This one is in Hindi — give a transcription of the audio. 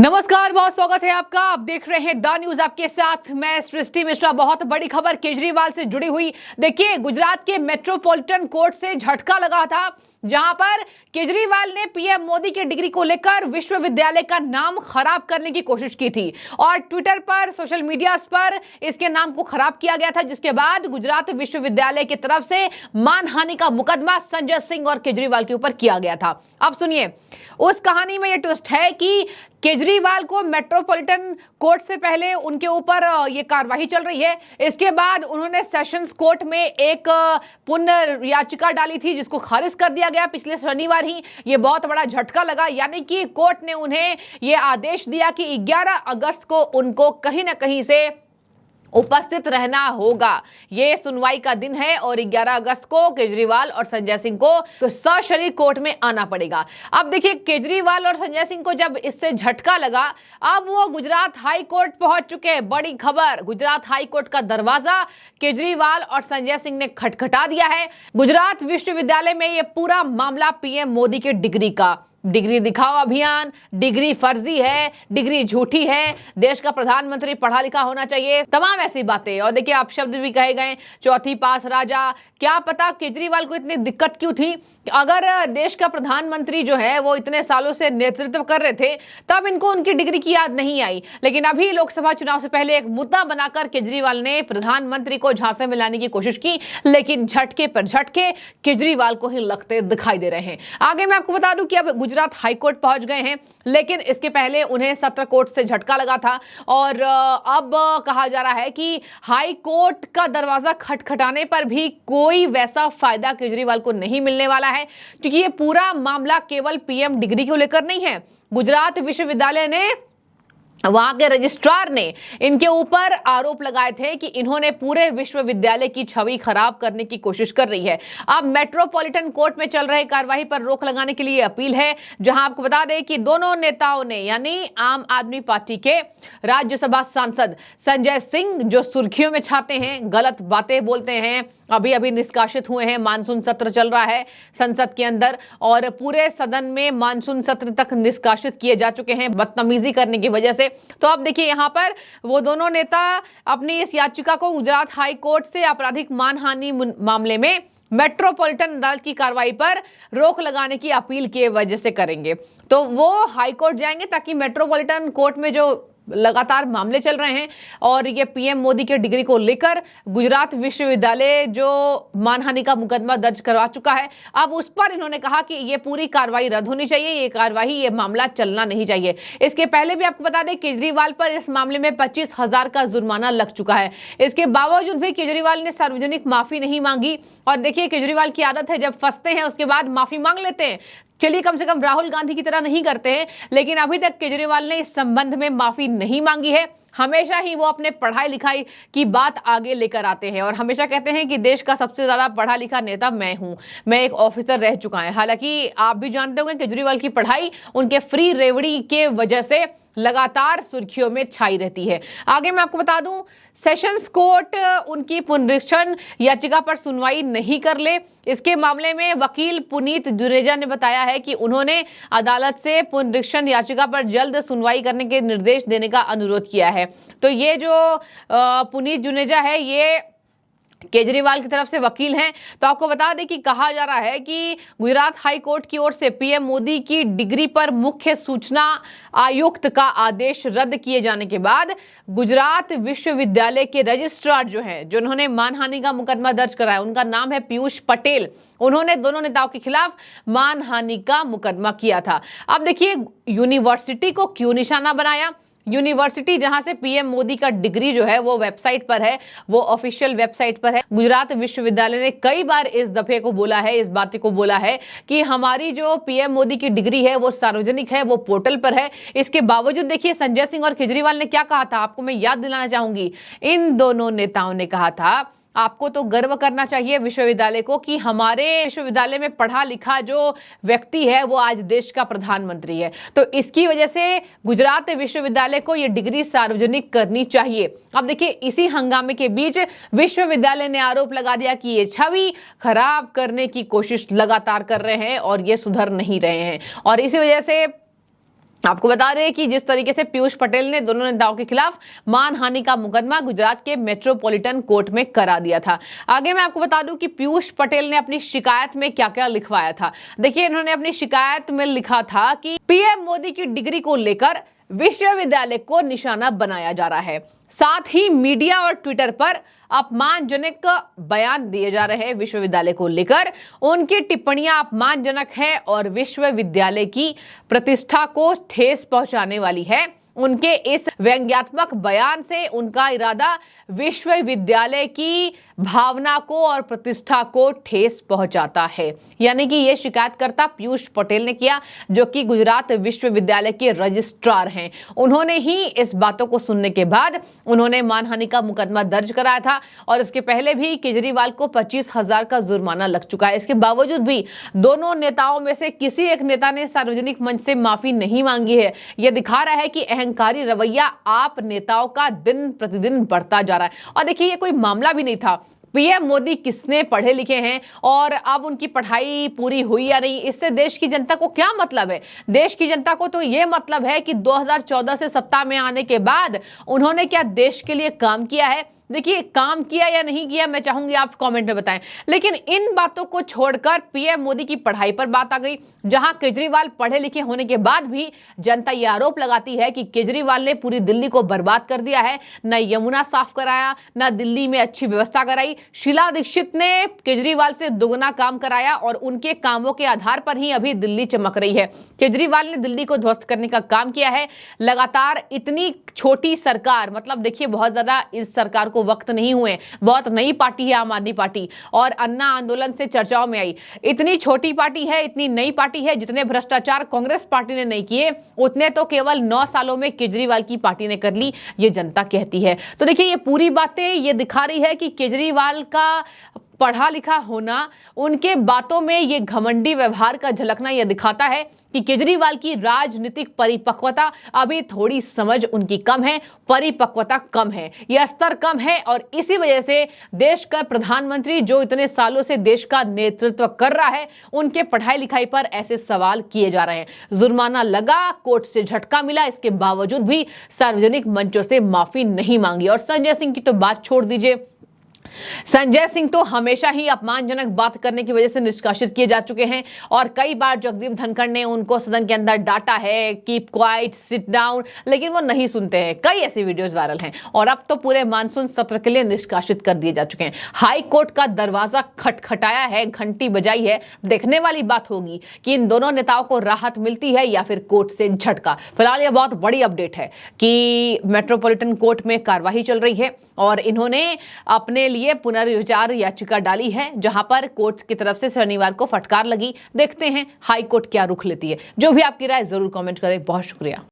नमस्कार, बहुत स्वागत है आपका। आप देख रहे हैं द न्यूज, आपके साथ मैं सृष्टि मिश्रा। बहुत बड़ी खबर केजरीवाल से जुड़ी हुई। देखिए, गुजरात के मेट्रोपॉलिटन कोर्ट से झटका लगा था, जहां पर केजरीवाल ने पीएम मोदी की डिग्री को लेकर विश्वविद्यालय का नाम खराब करने की कोशिश की थी और ट्विटर पर, सोशल मीडिया पर इसके नाम को खराब किया गया था, जिसके बाद गुजरात विश्वविद्यालय की तरफ से मानहानि का मुकदमा संजय सिंह और केजरीवाल के ऊपर किया गया था। अब सुनिए, उस कहानी में यह ट्विस्ट है कि केजरीवाल को मेट्रोपॉलिटन कोर्ट से पहले उनके ऊपर ये कार्रवाई चल रही है। इसके बाद उन्होंने सेशंस कोर्ट में एक पुनर्याचिका डाली थी, जिसको खारिज कर दिया गया पिछले शनिवार ही। ये बहुत बड़ा झटका लगा, यानी कि कोर्ट ने उन्हें ये आदेश दिया कि 11 अगस्त को उनको कहीं ना कहीं से उपस्थित रहना होगा। ये सुनवाई का दिन है और 11 अगस्त को केजरीवाल और संजय सिंह को सशरीर कोर्ट में आना पड़ेगा। अब देखिए, केजरीवाल और संजय सिंह को जब इससे झटका लगा, अब वो गुजरात हाई कोर्ट पहुंच चुके हैं। बड़ी खबर, गुजरात हाई कोर्ट का दरवाजा केजरीवाल और संजय सिंह ने खटखटा दिया है। गुजरात विश्वविद्यालय में ये पूरा मामला पीएम मोदी के डिग्री का, डिग्री दिखाओ अभियान, डिग्री फर्जी है, डिग्री झूठी है, देश का प्रधानमंत्री पढ़ा लिखा होना चाहिए, तमाम ऐसी बातें। और देखिए, आप शब्द भी कहे गए, चौथी पास राजा। क्या पता केजरीवाल को इतनी दिक्कत क्यों थी? अगर देश का प्रधानमंत्री जो है वो इतने सालों से नेतृत्व कर रहे थे, तब इनको उनकी डिग्री की याद नहीं आई। लेकिन अभी लोकसभा चुनाव से पहले एक मुद्दा बनाकर केजरीवाल ने प्रधानमंत्री को झांसे में लाने की कोशिश की, लेकिन झटके पर झटके केजरीवाल को ही लगते दिखाई दे रहे हैं। आगे मैं आपको बता दूं कि अब गुजरात हाईकोर्ट पहुंच गए हैं, लेकिन इसके पहले उन्हें सत्र कोर्ट से झटका लगा था और अब कहा जा रहा है कि हाई कोर्ट का दरवाजा खटखटाने पर भी कोई वैसा फायदा केजरीवाल को नहीं मिलने वाला है, क्योंकि ये पूरा मामला केवल पीएम डिग्री को लेकर नहीं है। गुजरात विश्वविद्यालय ने, वहां के रजिस्ट्रार ने इनके ऊपर आरोप लगाए थे कि इन्होंने पूरे विश्वविद्यालय की छवि खराब करने की कोशिश कर रही है। अब मेट्रोपॉलिटन कोर्ट में चल रही कार्रवाई पर रोक लगाने के लिए अपील है, जहां आपको बता दें कि दोनों नेताओं ने, यानी आम आदमी पार्टी के राज्यसभा सांसद संजय सिंह, जो सुर्खियों में छाते हैं, गलत बातें बोलते हैं, अभी अभी निष्कासित हुए हैं। मानसून सत्र चल रहा है संसद के अंदर और पूरे सदन में मानसून सत्र तक निष्कासित किए जा चुके हैं बदतमीजी करने की वजह से। तो अब देखिए, यहां पर वो दोनों नेता अपनी इस याचिका को गुजरात हाई कोर्ट से आपराधिक मानहानि मामले में मेट्रोपॉलिटन अदालत की कार्रवाई पर रोक लगाने की अपील की वजह से करेंगे। तो वो हाई कोर्ट जाएंगे ताकि मेट्रोपॉलिटन कोर्ट में जो लगातार मामले चल रहे हैं और ये पीएम मोदी के डिग्री को लेकर गुजरात विश्वविद्यालय जो मानहानि का मुकदमा दर्ज करवा चुका है, अब उस पर इन्होंने कहा कि ये पूरी कार्रवाई रद्द होनी चाहिए, ये कार्रवाई, ये मामला चलना नहीं चाहिए। इसके पहले भी आपको बता दें, केजरीवाल पर इस मामले में 25,000 का जुर्माना लग चुका है। इसके बावजूद भी केजरीवाल ने सार्वजनिक माफी नहीं मांगी। और देखिए, केजरीवाल की आदत है, जब फंसते हैं उसके बाद माफी मांग लेते हैं। चलिए, कम से कम राहुल गांधी की तरह नहीं करते हैं, लेकिन अभी तक केजरीवाल ने इस संबंध में माफी नहीं मांगी है। हमेशा ही वो अपने पढ़ाई लिखाई की बात आगे लेकर आते हैं और हमेशा कहते हैं कि देश का सबसे ज्यादा पढ़ा लिखा नेता मैं हूं, मैं एक ऑफिसर रह चुका है। हालांकि आप भी जानते होंगे, केजरीवाल की पढ़ाई उनके फ्री रेवड़ी के वजह से लगातार सुर्खियों में छाई रहती है। आगे मैं आपको बता दूं, सेशंस कोर्ट उनकी पुनरीक्षण याचिका पर सुनवाई नहीं कर ले। इसके मामले में वकील पुनीत जुनेजा ने बताया है कि उन्होंने अदालत से पुनरीक्षण याचिका पर जल्द सुनवाई करने के निर्देश देने का अनुरोध किया है। तो ये जो पुनीत जुनेजा है, ये केजरीवाल की तरफ से वकील हैं। तो आपको बता दें कि कहा जा रहा है कि गुजरात हाई कोर्ट की ओर से पीएम मोदी की डिग्री पर मुख्य सूचना आयुक्त का आदेश रद्द किए जाने के बाद गुजरात विश्वविद्यालय के रजिस्ट्रार जो हैं, जिन्होंने मानहानि का मुकदमा दर्ज कराया, उनका नाम है पीयूष पटेल, उन्होंने दोनों नेताओं के खिलाफ मानहानि का मुकदमा किया था। अब देखिए, यूनिवर्सिटी को क्यों निशाना बनाया? यूनिवर्सिटी जहां से पीएम मोदी का डिग्री जो है वो वेबसाइट पर है, वो ऑफिशियल वेबसाइट पर है। गुजरात विश्वविद्यालय ने कई बार इस दफे को बोला है, इस बात को बोला है कि हमारी जो पीएम मोदी की डिग्री है वो सार्वजनिक है, वो पोर्टल पर है। इसके बावजूद देखिए, संजय सिंह और केजरीवाल ने क्या कहा था, आपको मैं याद दिलाना चाहूंगी। इन दोनों नेताओं ने कहा था, आपको तो गर्व करना चाहिए विश्वविद्यालय को कि हमारे विश्वविद्यालय में पढ़ा लिखा जो व्यक्ति है वो आज देश का प्रधानमंत्री है। तो इसकी वजह से गुजरात विश्वविद्यालय को ये डिग्री सार्वजनिक करनी चाहिए। अब देखिए, इसी हंगामे के बीच विश्वविद्यालय ने आरोप लगा दिया कि ये छवि खराब करने की कोशिश लगातार कर रहे हैं और ये सुधर नहीं रहे हैं। और इसी वजह से आपको बता रहे हैं कि जिस तरीके से पीयूष पटेल ने दोनों नेताओं के खिलाफ मानहानि का मुकदमा गुजरात के मेट्रोपॉलिटन कोर्ट में करा दिया था। आगे मैं आपको बता दूं कि पीयूष पटेल ने अपनी शिकायत में क्या क्या लिखवाया था। देखिए, इन्होंने अपनी शिकायत में लिखा था कि पीएम मोदी की डिग्री को लेकर विश्वविद्यालय को निशाना बनाया जा रहा है, साथ ही मीडिया और ट्विटर पर अपमानजनक बयान दिए जा रहे हैं विश्वविद्यालय को लेकर। उनकी टिप्पणियां अपमानजनक है और विश्वविद्यालय की प्रतिष्ठा को ठेस पहुंचाने वाली है। उनके इस व्यंग्यात्मक बयान से उनका इरादा विश्वविद्यालय की भावना को और प्रतिष्ठा को ठेस पहुंचाता है। यानी कि यह शिकायतकर्ता पीयूष पटेल ने किया, जो कि गुजरात विश्वविद्यालय के रजिस्ट्रार हैं। उन्होंने ही इस बातों को सुनने के बाद उन्होंने मानहानि का मुकदमा दर्ज कराया था और इसके पहले भी केजरीवाल को 25,000 का जुर्माना लग चुका है। इसके बावजूद भी दोनों नेताओं में से किसी एक नेता ने सार्वजनिक मंच से माफी नहीं मांगी है। यह दिखा रहा है कि अहंकारी रवैया आप नेताओं का दिन प्रतिदिन बढ़ता जा रहा है। और देखिए, ये कोई मामला भी नहीं था। पीएम मोदी किसने पढ़े लिखे हैं और अब उनकी पढ़ाई पूरी हुई या नहीं, इससे देश की जनता को क्या मतलब है? देश की जनता को तो यह मतलब है कि 2014 से सत्ता में आने के बाद उन्होंने क्या देश के लिए काम किया है। देखिए, काम किया या नहीं किया मैं चाहूंगी आप कमेंट में बताएं। लेकिन इन बातों को छोड़कर पीएम मोदी की पढ़ाई पर बात आ गई, जहां केजरीवाल पढ़े लिखे होने के बाद भी जनता यह आरोप लगाती है कि केजरीवाल ने पूरी दिल्ली को बर्बाद कर दिया है। न यमुना साफ कराया, न दिल्ली में अच्छी व्यवस्था कराई। शीला दीक्षित ने केजरीवाल से दुगना काम कराया और उनके कामों के आधार पर ही अभी दिल्ली चमक रही है। केजरीवाल ने दिल्ली को ध्वस्त करने का काम किया है। लगातार इतनी छोटी सरकार, मतलब देखिए, बहुत ज्यादा इस सरकार वक्त नहीं हुए, बहुत नई पार्टी है आम आदमी पार्टी और अन्ना आंदोलन से चर्चाओं में आई। इतनी छोटी पार्टी है, इतनी नई पार्टी है, जितने भ्रष्टाचार कांग्रेस पार्टी ने नहीं किए उतने तो केवल 9 सालों में केजरीवाल की पार्टी ने कर ली, ये जनता कहती है। तो देखिए, ये पूरी बातें ये दिखा रही है कि केजरीवाल का पढ़ा लिखा होना, उनके बातों में ये घमंडी व्यवहार का झलकना यह दिखाता है कि केजरीवाल की राजनीतिक परिपक्वता अभी थोड़ी समझ उनकी कम है, परिपक्वता कम है, यह स्तर कम है। और इसी वजह से देश का प्रधानमंत्री जो इतने सालों से देश का नेतृत्व कर रहा है, उनके पढ़ाई लिखाई पर ऐसे सवाल किए जा रहे हैं। जुर्माना लगा, कोर्ट से झटका मिला, इसके बावजूद भी सार्वजनिक मंचों से माफी नहीं मांगी। और संजय सिंह की तो बात छोड़ दीजिए, संजय सिंह तो हमेशा ही अपमानजनक बात करने की वजह से निष्कासित किए जा चुके हैं और कई बार जगदीप धनखड़ ने उनको सदन के अंदर डांटा है, कीप क्वाइट, सिट डाउन, लेकिन वो नहीं सुनते हैं। कई ऐसी वीडियोस वायरल हैं और अब तो पूरे मानसून सत्र के लिए निष्कासित कर दिए जा चुके हैं। हाई कोर्ट का दरवाजा खटखटाया है, घंटी बजाई है। देखने वाली बात होगी कि इन दोनों नेताओं को राहत मिलती है या फिर कोर्ट से झटका। फिलहाल यह बहुत बड़ी अपडेट है कि मेट्रोपॉलिटन कोर्ट में कार्यवाही चल रही है और इन्होंने अपने लिए पुनर्विचार याचिका डाली है, जहां पर कोर्ट की तरफ से शनिवार को फटकार लगी। देखते हैं हाई कोर्ट क्या रुख लेती है। जो भी आपकी राय जरूर कमेंट करें। बहुत शुक्रिया।